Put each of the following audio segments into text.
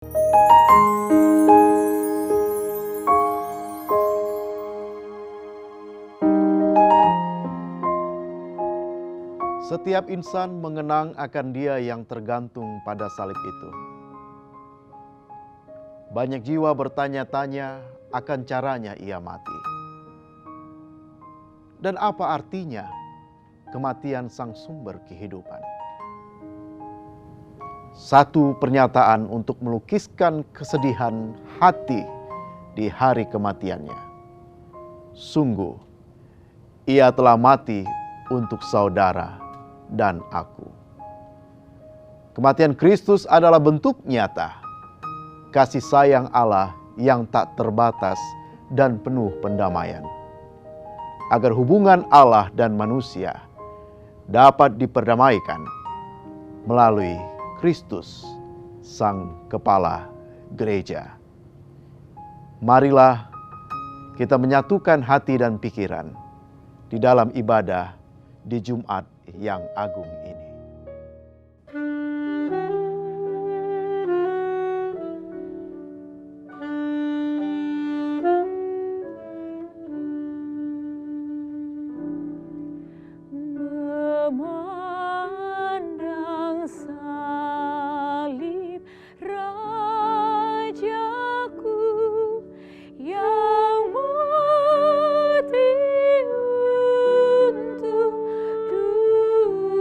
Setiap insan mengenang akan Dia yang tergantung pada salib itu. Banyak jiwa bertanya-tanya akan caranya Ia mati. Dan apa artinya kematian sang sumber kehidupan? Satu pernyataan untuk melukiskan kesedihan hati di hari kematiannya. Sungguh, Ia telah mati untuk saudara dan aku. Kematian Kristus adalah bentuk nyata kasih sayang Allah yang tak terbatas dan penuh pendamaian, agar hubungan Allah dan manusia dapat diperdamaikan melalui Kristus, Sang Kepala Gereja. Marilah kita menyatukan hati dan pikiran di dalam ibadah di Jumat yang agung ini. Memandang salib Rajaku yang mati untuk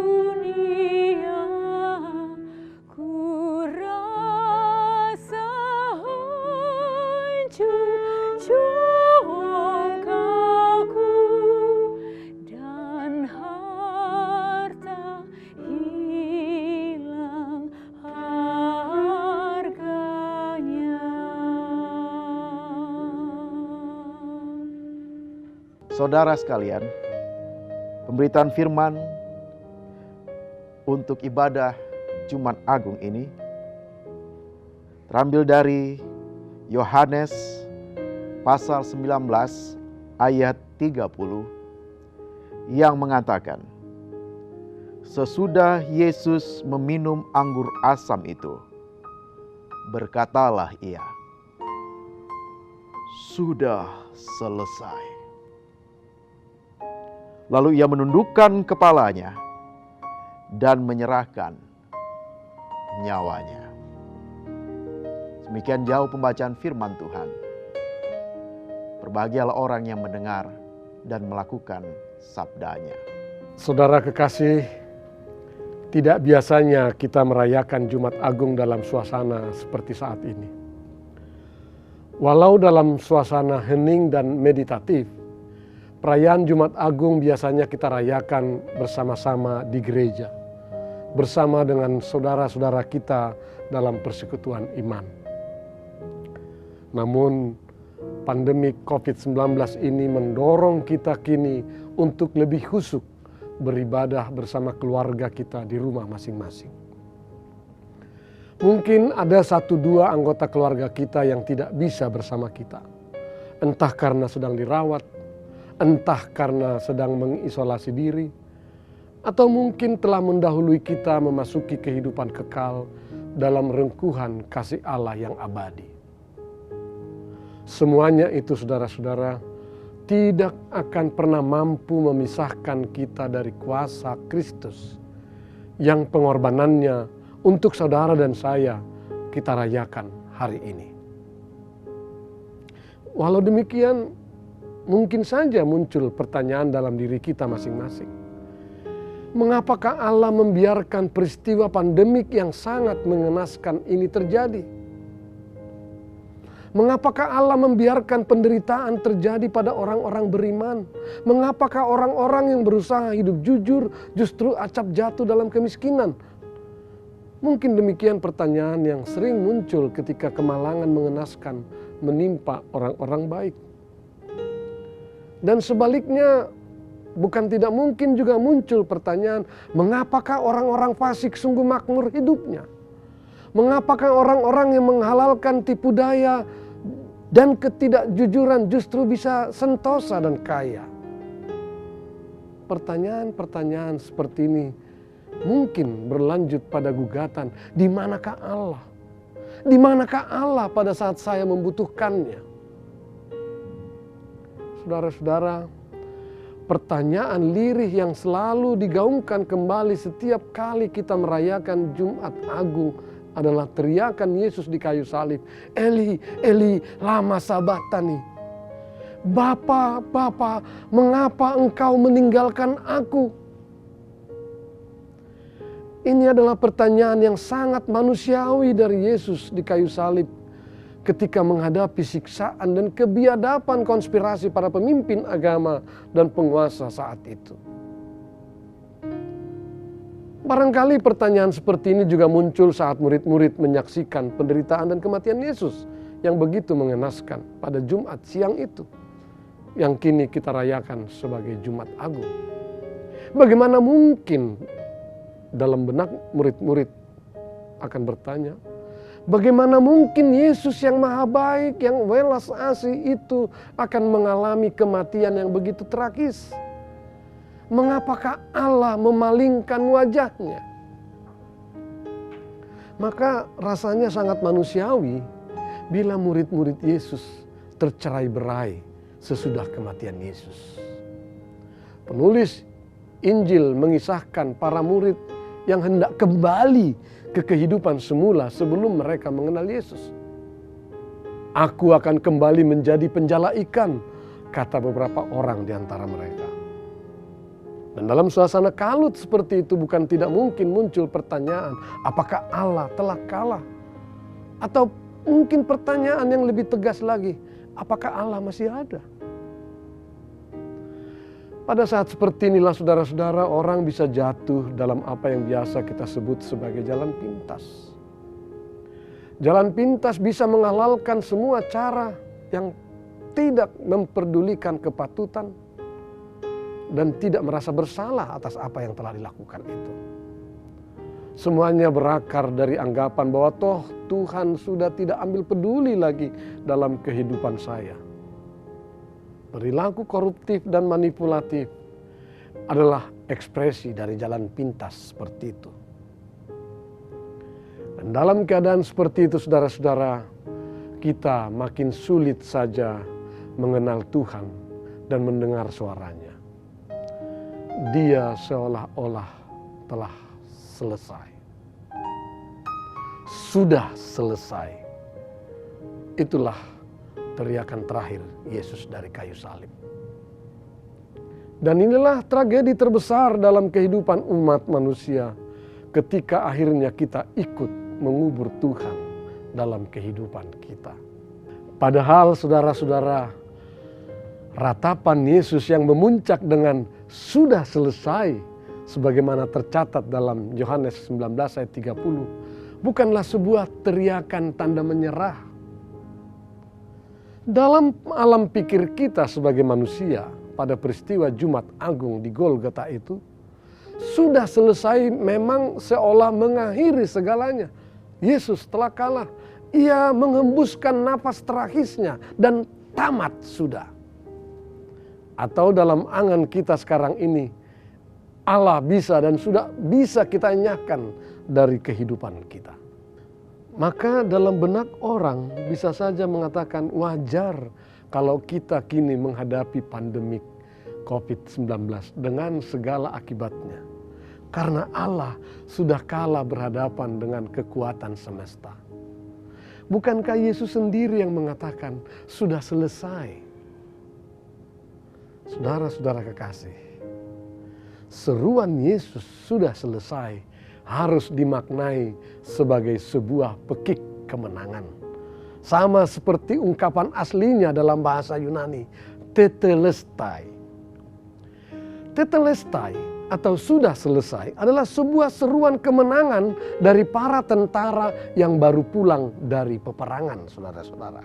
dunia, ku rasa hancur jongkaku dan harta hilang harganya. Saudara sekalian, pemberitaan firman untuk ibadah Jumat Agung ini terambil dari Yohanes pasal 19 ayat 30 yang mengatakan, sesudah Yesus meminum anggur asam itu, berkatalah Ia, sudah selesai. Lalu Ia menundukkan kepalanya dan menyerahkan nyawanya. Demikian jauh pembacaan firman Tuhan. Berbahagialah orang yang mendengar dan melakukan sabdanya. Saudara kekasih, tidak biasanya kita merayakan Jumat Agung dalam suasana seperti saat ini. Walau dalam suasana hening dan meditatif, perayaan Jumat Agung biasanya kita rayakan bersama-sama di gereja, bersama dengan saudara-saudara kita dalam persekutuan iman. Namun, pandemi COVID-19 ini mendorong kita kini untuk lebih khusyuk beribadah bersama keluarga kita di rumah masing-masing. Mungkin ada 1-2 anggota keluarga kita yang tidak bisa bersama kita. Entah karena sedang dirawat, entah karena sedang mengisolasi diri, atau mungkin telah mendahului kita memasuki kehidupan kekal dalam rengkuhan kasih Allah yang abadi. Semuanya itu saudara-saudara tidak akan pernah mampu memisahkan kita dari kuasa Kristus yang pengorbanannya untuk saudara dan saya kita rayakan hari ini. Walau demikian, mungkin saja muncul pertanyaan dalam diri kita masing-masing. Mengapakah Allah membiarkan peristiwa pandemik yang sangat mengenaskan ini terjadi? Mengapakah Allah membiarkan penderitaan terjadi pada orang-orang beriman? Mengapakah orang-orang yang berusaha hidup jujur justru acap jatuh dalam kemiskinan? Mungkin demikian pertanyaan yang sering muncul ketika kemalangan mengenaskan menimpa orang-orang baik. Dan sebaliknya, bukan tidak mungkin juga muncul pertanyaan, mengapakah orang-orang fasik sungguh makmur hidupnya? Mengapakah orang-orang yang menghalalkan tipu daya dan ketidakjujuran justru bisa sentosa dan kaya? Pertanyaan-pertanyaan seperti ini mungkin berlanjut pada gugatan, di manakah Allah? Di manakah Allah pada saat saya membutuhkannya? Saudara-saudara, pertanyaan lirih yang selalu digaungkan kembali setiap kali kita merayakan Jumat Agung adalah teriakan Yesus di kayu salib. Eli, Eli, lama sabachthani. Bapa, Bapa, mengapa engkau meninggalkan aku? Ini adalah pertanyaan yang sangat manusiawi dari Yesus di kayu salib ketika menghadapi siksaan dan kebiadaban konspirasi para pemimpin agama dan penguasa saat itu. Barangkali pertanyaan seperti ini juga muncul saat murid-murid menyaksikan penderitaan dan kematian Yesus yang begitu mengenaskan pada Jumat siang itu, yang kini kita rayakan sebagai Jumat Agung. Bagaimana mungkin dalam benak murid-murid akan bertanya, bagaimana mungkin Yesus yang maha baik, yang welas asih itu akan mengalami kematian yang begitu tragis? Mengapakah Allah memalingkan wajahnya? Maka rasanya sangat manusiawi bila murid-murid Yesus tercerai-berai sesudah kematian Yesus. Penulis Injil mengisahkan para murid yang hendak kembali ke kehidupan semula sebelum mereka mengenal Yesus. Aku akan kembali menjadi penjala ikan, kata beberapa orang di antara mereka. Dan dalam suasana kalut seperti itu bukan tidak mungkin muncul pertanyaan, apakah Allah telah kalah? Atau mungkin pertanyaan yang lebih tegas lagi, apakah Allah masih ada? Pada saat seperti inilah saudara-saudara, orang bisa jatuh dalam apa yang biasa kita sebut sebagai jalan pintas. Jalan pintas bisa menghalalkan semua cara yang tidak memperdulikan kepatutan dan tidak merasa bersalah atas apa yang telah dilakukan itu. Semuanya berakar dari anggapan bahwa toh Tuhan sudah tidak ambil peduli lagi dalam kehidupan saya. Perilaku koruptif dan manipulatif adalah ekspresi dari jalan pintas seperti itu. Dan dalam keadaan seperti itu saudara-saudara, kita makin sulit saja mengenal Tuhan dan mendengar suaranya. Dia seolah-olah telah selesai. Sudah selesai. Itulah teriakan terakhir Yesus dari kayu salib. Dan inilah tragedi terbesar dalam kehidupan umat manusia ketika akhirnya kita ikut mengubur Tuhan dalam kehidupan kita. Padahal saudara-saudara, ratapan Yesus yang memuncak dengan sudah selesai sebagaimana tercatat dalam Yohanes 19 ayat 30 bukanlah sebuah teriakan tanda menyerah. Dalam alam pikir kita sebagai manusia pada peristiwa Jumat Agung di Golgota itu, sudah selesai memang seolah mengakhiri segalanya. Yesus telah kalah. Ia menghembuskan nafas terakhirnya dan tamat sudah. Atau dalam angan kita sekarang ini, Allah bisa dan sudah bisa kita nyahkan dari kehidupan kita. Maka dalam benak orang bisa saja mengatakan wajar kalau kita kini menghadapi pandemik COVID-19 dengan segala akibatnya. Karena Allah sudah kalah berhadapan dengan kekuatan semesta. Bukankah Yesus sendiri yang mengatakan sudah selesai? Saudara-saudara kekasih, seruan Yesus sudah selesai harus dimaknai sebagai sebuah pekik kemenangan. Sama seperti ungkapan aslinya dalam bahasa Yunani, tetelestai. Tetelestai atau sudah selesai adalah sebuah seruan kemenangan dari para tentara yang baru pulang dari peperangan, saudara-saudara.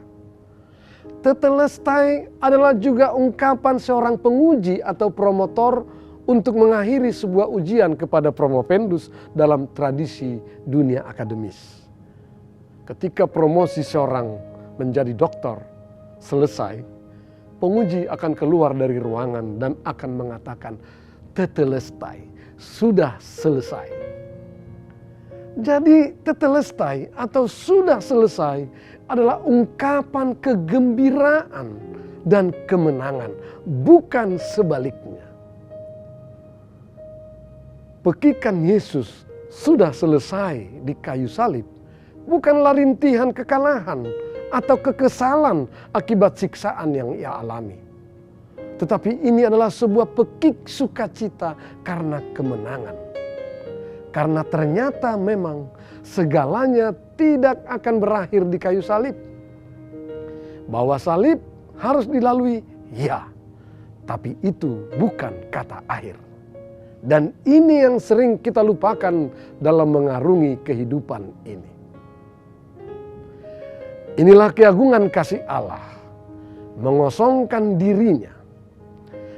Tetelestai adalah juga ungkapan seorang penguji atau promotor untuk mengakhiri sebuah ujian kepada promovendus dalam tradisi dunia akademis. Ketika promosi seorang menjadi doktor selesai, penguji akan keluar dari ruangan dan akan mengatakan, tetelestai, sudah selesai. Jadi tetelestai atau sudah selesai adalah ungkapan kegembiraan dan kemenangan, bukan sebaliknya. Pekikan Yesus sudah selesai di kayu salib, bukanlah rintihan kekalahan atau kekesalan akibat siksaan yang ia alami. Tetapi ini adalah sebuah pekik sukacita karena kemenangan. Karena ternyata memang segalanya tidak akan berakhir di kayu salib. Bahwa salib harus dilalui, ya. Tapi itu bukan kata akhir. Dan ini yang sering kita lupakan dalam mengarungi kehidupan ini. Inilah keagungan kasih Allah, mengosongkan dirinya.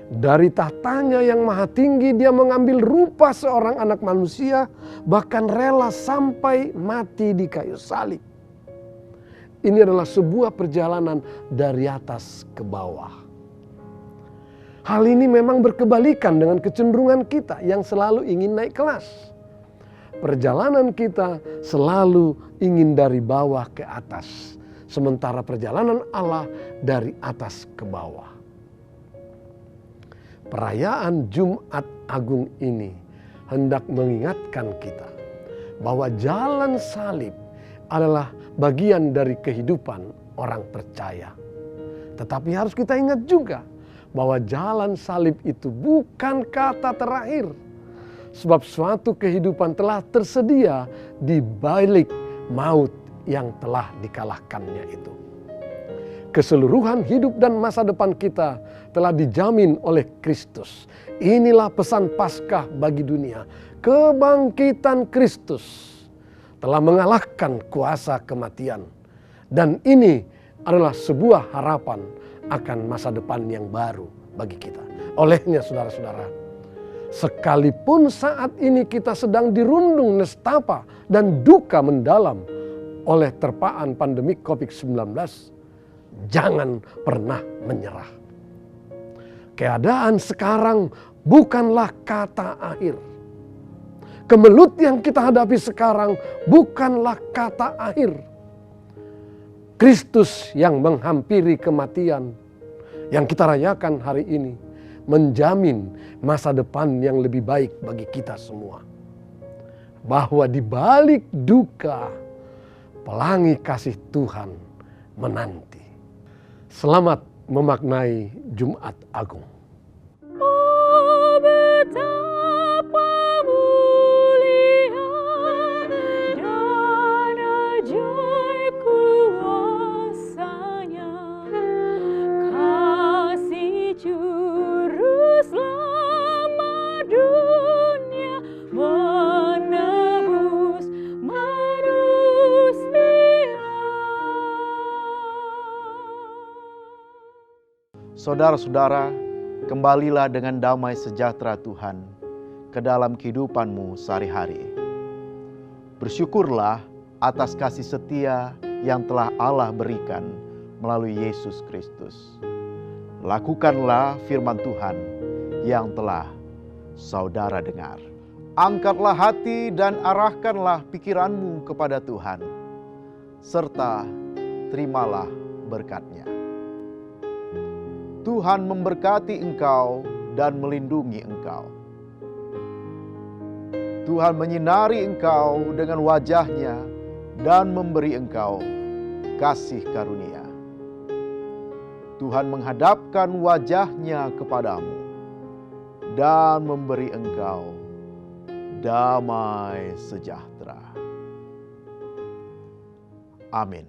Dari tahtanya yang maha tinggi dia mengambil rupa seorang anak manusia, bahkan rela sampai mati di kayu salib. Ini adalah sebuah perjalanan dari atas ke bawah. Hal ini memang berkebalikan dengan kecenderungan kita yang selalu ingin naik kelas. Perjalanan kita selalu ingin dari bawah ke atas, sementara perjalanan Allah dari atas ke bawah. Perayaan Jumat Agung ini hendak mengingatkan kita bahwa jalan salib adalah bagian dari kehidupan orang percaya. Tetapi harus kita ingat juga bahwa jalan salib itu bukan kata terakhir. Sebab suatu kehidupan telah tersedia di balik maut yang telah dikalahkannya itu. Keseluruhan hidup dan masa depan kita telah dijamin oleh Kristus. Inilah pesan Paskah bagi dunia. Kebangkitan Kristus telah mengalahkan kuasa kematian. Dan ini adalah sebuah harapan akan masa depan yang baru bagi kita. Olehnya saudara-saudara, sekalipun saat ini kita sedang dirundung nestapa dan duka mendalam oleh terpaan pandemi COVID-19, jangan pernah menyerah. Keadaan sekarang bukanlah kata akhir. Kemelut yang kita hadapi sekarang bukanlah kata akhir. Kristus yang menghampiri kematian yang kita rayakan hari ini menjamin masa depan yang lebih baik bagi kita semua. Bahwa di balik duka, pelangi kasih Tuhan menanti. Selamat memaknai Jumat Agung. Oh, betapa mulia dan ajaib kuasanya, kasih juru selamat dunia menebus manusia. Saudara-saudara, kembalilah dengan damai sejahtera Tuhan ke dalam kehidupanmu sehari-hari. Bersyukurlah atas kasih setia yang telah Allah berikan melalui Yesus Kristus. Lakukanlah firman Tuhan yang telah saudara dengar. Angkatlah hati dan arahkanlah pikiranmu kepada Tuhan, serta terimalah berkat-Nya. Tuhan memberkati engkau dan melindungi engkau. Tuhan menyinari engkau dengan wajah-Nya dan memberi engkau kasih karunia. Tuhan menghadapkan wajah-Nya kepadamu dan memberi engkau damai sejahtera. Amin.